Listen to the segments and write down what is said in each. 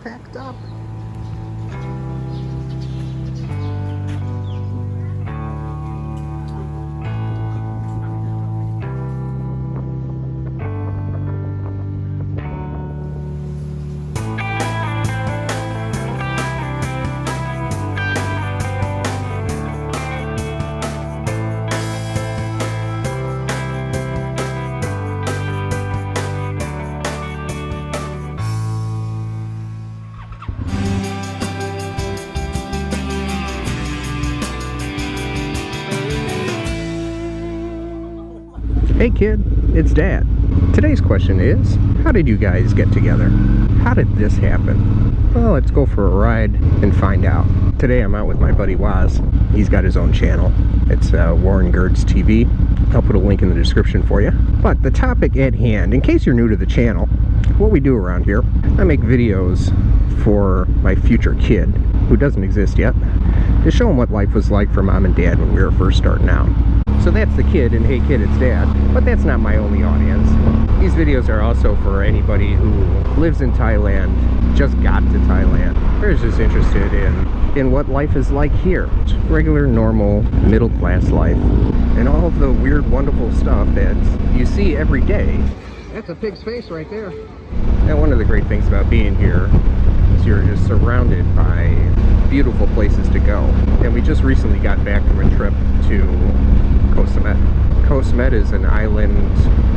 packed up. Hey kid, it's Dad. Today's question is, how did you guys get together? How did this happen? Well, let's go for a ride and find out. Today I'm out with my buddy Waz. He's got his own channel. It's Warren Gird's TV. I'll put a link in the description for you. But the topic at hand, in case you're new to the channel, what we do around here, I make videos for my future kid, who doesn't exist yet, to show him what life was like for Mom and Dad when we were first starting out. So that's the kid, and hey kid, it's Dad. But that's not my only audience. These videos are also for anybody who lives in Thailand, just got to Thailand, or is just interested in what life is like here. Regular, normal, middle-class life. And all of the weird, wonderful stuff that you see every day. That's a pig's face right there. And one of the great things about being here is you're just surrounded by beautiful places to go. And we just recently got back from a trip to Koh Samet. Koh Samet is an island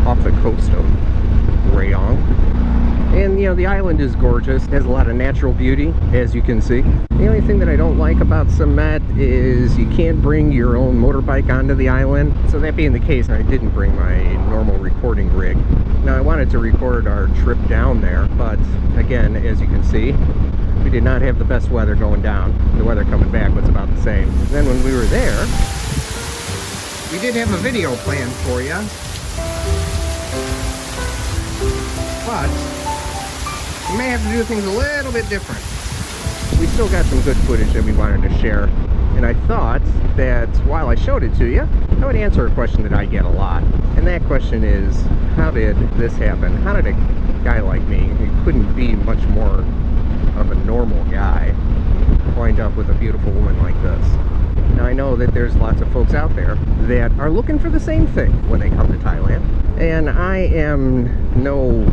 off the coast of Rayong. And you know, the island is gorgeous. It has a lot of natural beauty, as you can see. The only thing that I don't like about Samet is you can't bring your own motorbike onto the island. So that being the case, I didn't bring my normal recording rig. Now I wanted to record our trip down there, but again, as you can see, we did not have the best weather going down. The weather coming back was about the same. Then when we were there, we did have a video planned for you, but we may have to do things a little bit different. We still got some good footage that we wanted to share, and I thought that while I showed it to you, I would answer a question that I get a lot. And that question is, how did this happen? How did a guy like me, who couldn't be much more of a normal guy, wind up with a beautiful woman like this? Now I know that there's lots of folks out there that are looking for the same thing when they come to Thailand, and I am no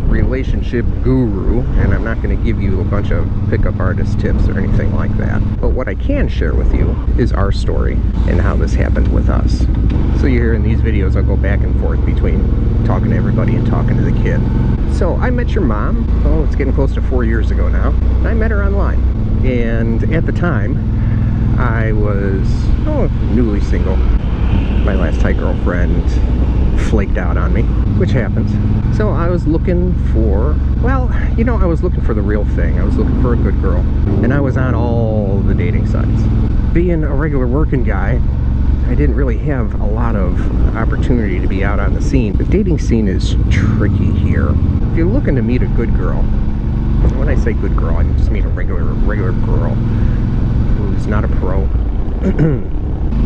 relationship guru, and I'm not going to give you a bunch of pickup artist tips or anything like that. But what I can share with you is our story and how this happened with us. So you hear in these videos I'll go back and forth between talking to everybody and talking to the kid. So I met your mom, oh, it's getting close to 4 years ago now. I met her online, and at the time I was newly single. My last Thai girlfriend flaked out on me, which happens. So I was looking for, well, you know, I was looking for the real thing. I was looking for a good girl, and I was on all the dating sites. Being a regular working guy, I didn't really have a lot of opportunity to be out on the scene. The dating scene is tricky here. If you're looking to meet a good girl, when I say good girl, I just mean a regular girl who's not a pro.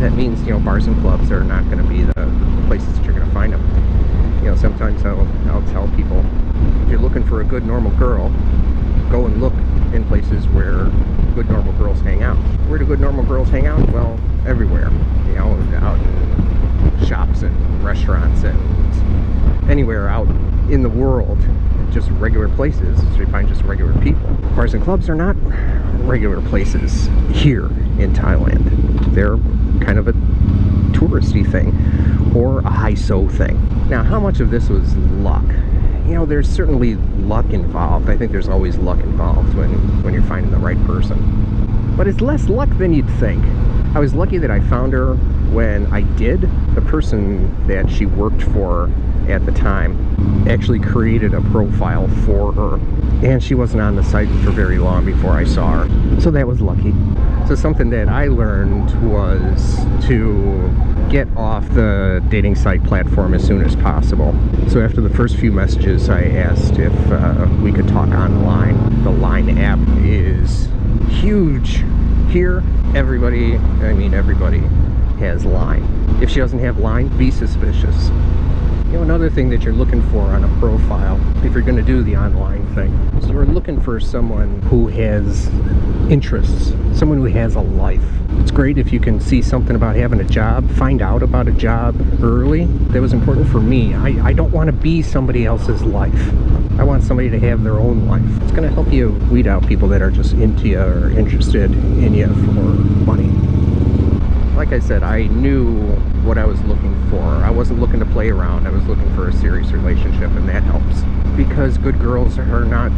That means, you know, bars and clubs are not going to be the places that you're going to find them. You know, sometimes I'll tell people, if you're looking for a good normal girl, go and look in places where good normal girls hang out. Where do good normal girls hang out? Well, everywhere. You know, out in shops and restaurants and anywhere out in the world. Just regular places, so you find just regular people. Bars and clubs are not regular places here in Thailand. They're kind of a touristy thing, or a high-so thing. Now, how much of this was luck? You know, there's certainly luck involved. I think there's always luck involved when you're finding the right person. But it's less luck than you'd think. I was lucky that I found her when I did. The person that she worked for at the time actually created a profile for her, and she wasn't on the site for very long before I saw her, so that was lucky. So something that I learned was to get off the dating site platform as soon as possible. So after the first few messages, I asked if we could talk online. The Line app is huge here. Everybody has Line. If she doesn't have Line, be suspicious. You know, another thing that you're looking for on a profile, if you're going to do the online thing, is you're looking for someone who has interests, someone who has a life. It's great if you can see something about having a job, find out about a job early. That was important for me. I don't want to be somebody else's life. I want somebody to have their own life. It's going to help you weed out people that are just into you or interested in you for money. Like I said, I knew what I was looking for. I wasn't looking to play around. I was looking for a serious relationship, and that helps. Because good girls are not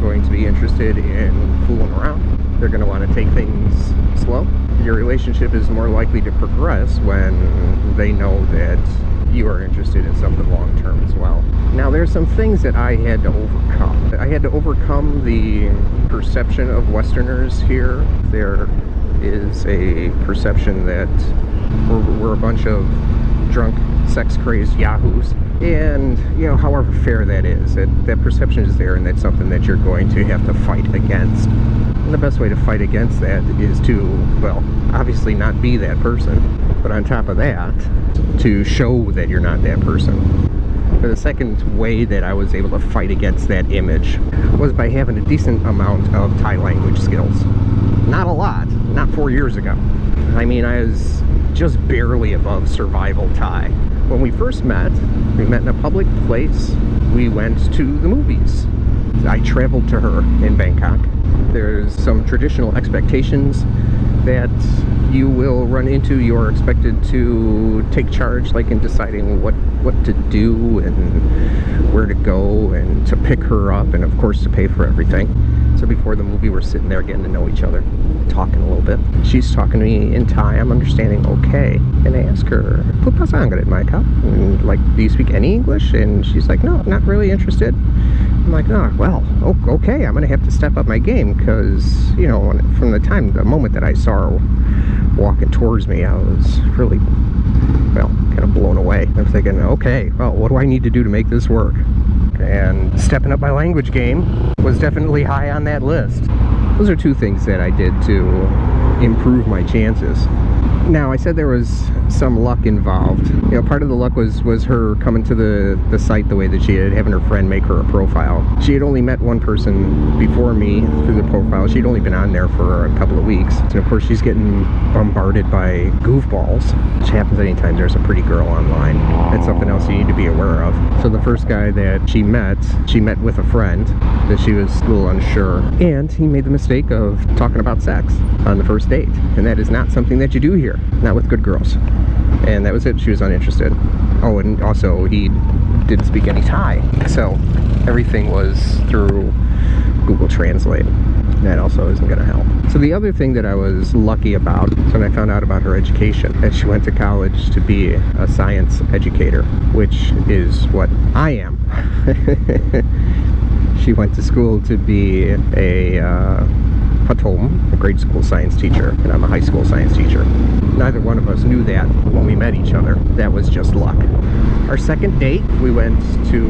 going to be interested in fooling around. They're going to want to take things slow. Your relationship is more likely to progress when they know that you are interested in something long-term as well. Now, there's some things that I had to overcome. I had to overcome the perception of Westerners here. There is a perception that we're a bunch of drunk, sex-crazed yahoos. And, you know, however fair that is, that perception is there, and that's something that you're going to have to fight against. And the best way to fight against that is to, well, obviously not be that person. But on top of that, to show that you're not that person. But the second way that I was able to fight against that image was by having a decent amount of Thai language skills. Not a lot, not 4 years ago. I mean, I was just barely above survival Thai. When we first met, we met in a public place. We went to the movies. I traveled to her in Bangkok. There's some traditional expectations that you will run into. You're expected to take charge, like in deciding what to do and where to go, and to pick her up, and of course to pay for everything. So before the movie, we're sitting there getting to know each other, talking a little bit. She's talking to me in Thai. I'm understanding okay. And I ask her, and, like, do you speak any English? And she's like, no, not really interested. I'm like, oh, well, okay, I'm going to have to step up my game, because, you know, from the moment that I saw her walking towards me, I was really, well, kind of blown away. I'm thinking, okay, well, what do I need to do to make this work? And stepping up my language game was definitely high on that list. Those are two things that I did to improve my chances. Now, I said there was some luck involved. You know, part of the luck was her coming to the site the way that she did, having her friend make her a profile. She had only met one person before me through the profile. She'd only been on there for a couple of weeks. And of course, she's getting bombarded by goofballs, which happens anytime there's a pretty girl online. That's something else you need to be aware of. So the first guy that she met with a friend that she was a little unsure. And he made the mistake of talking about sex on the first date. And that is not something that you do here. Not with good girls. And that was it. She was uninterested. Oh, and also he didn't speak any Thai, so everything was through Google Translate. That also isn't going to help. So the other thing that I was lucky about is when I found out about her education, that she went to college to be a science educator, which is what I am. She went to school to be a grade school science teacher, and I'm a high school science teacher. Neither one of us knew that when we met each other. That was just luck. Our second date, we went to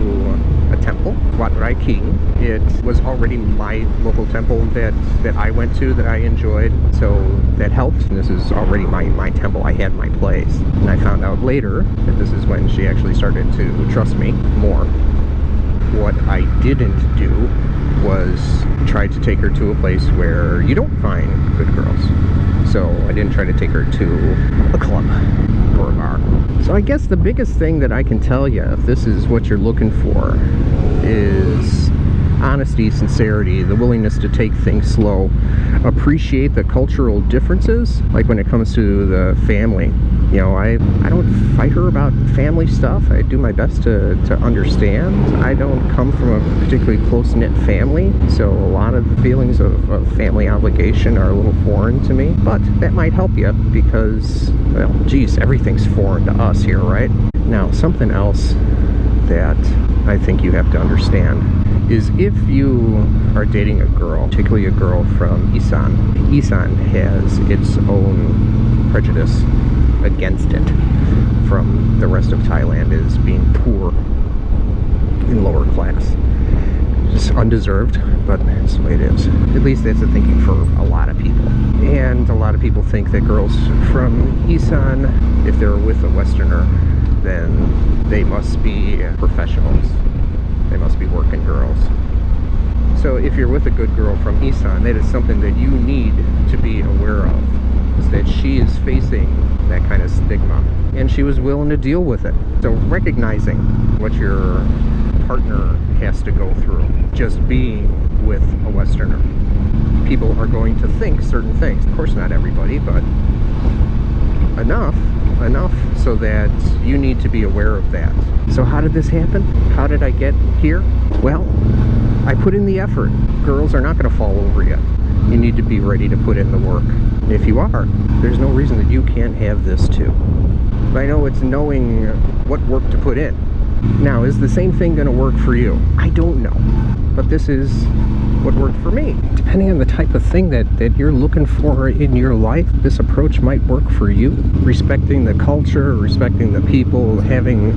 a temple, Wat Rai King. It was already my local temple that I went to, that I enjoyed, so that helped. And this is already my temple. I had my place. And I found out later that this is when she actually started to trust me more. What I didn't do was try to take her to a place where you don't find good girls. So I didn't try to take her to a club or a bar. So I guess the biggest thing that I can tell you, if this is what you're looking for, is honesty, sincerity, the willingness to take things slow, appreciate the cultural differences, like when it comes to the family. You know, I don't fight her about family stuff. I do my best to understand. I don't come from a particularly close-knit family, so a lot of the feelings of family obligation are a little foreign to me, but that might help you because, well, geez, everything's foreign to us here, right? Now, something else that I think you have to understand is if you are dating a girl, particularly a girl from Isan has its own prejudice against it from the rest of Thailand as being poor and lower class. It's undeserved, but that's the way it is. At least that's the thinking for a lot of people. And a lot of people think that girls from Isan, if they're with a Westerner, then they must be professionals. They must be working girls. So if you're with a good girl from Isan, that is something that you need to be aware of, is that she is facing that kind of stigma, and she was willing to deal with it. So recognizing what your partner has to go through just being with a Westerner. People are going to think certain things. Of course, not everybody, but enough so that you need to be aware of that. So how did this happen? How did I get here? Well, I put in the effort. Girls are not going to fall over you. You need to be ready to put in the work. If you are, there's no reason that you can't have this too. But I know it's knowing what work to put in. Now, is the same thing going to work for you? I don't know. But this is what worked for me. Depending on the type of thing that you're looking for in your life, this approach might work for you. Respecting the culture, respecting the people, having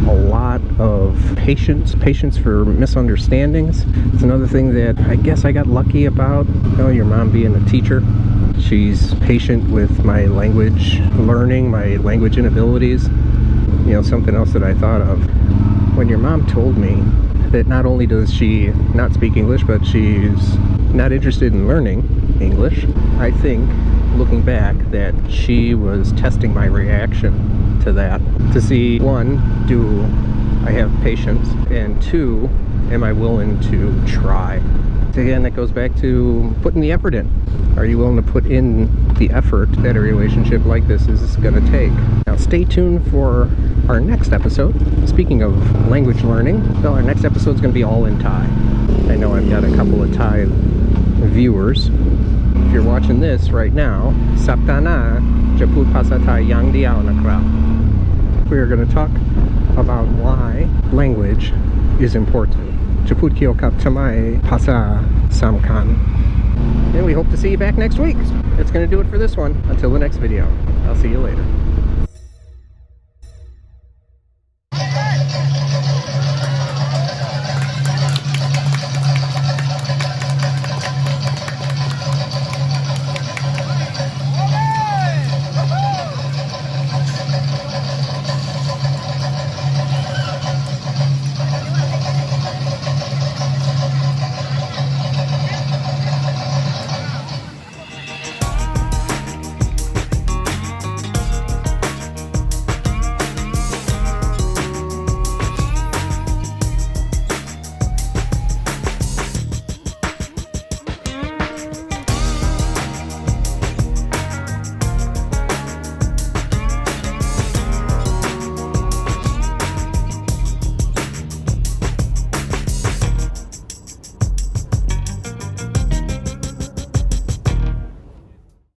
a lot of patience for misunderstandings. It's another thing that I guess I got lucky about. You know, your mom being a teacher. She's patient with my language learning, my language inabilities. You know, something else that I thought of. When your mom told me that not only does she not speak English, but she's not interested in learning English, I think, looking back, that she was testing my reaction to that, to see, one, do I have patience, and two, am I willing to try? Again, that goes back to putting the effort in. Are you willing to put in the effort that a relationship like this is going to take? Now, stay tuned for our next episode. Speaking of language learning, well, our next episode is going to be all in Thai. I know I've got a couple of Thai viewers. If you're watching this right now, Saptana Japut Pasa Thai Yang Diao Nakrab. We are going to talk about why language is important. Japut Kyokap Tamai Pasa Samkan. And we hope to see you back next week. That's going to do it for this one. Until the next video. I'll see you later.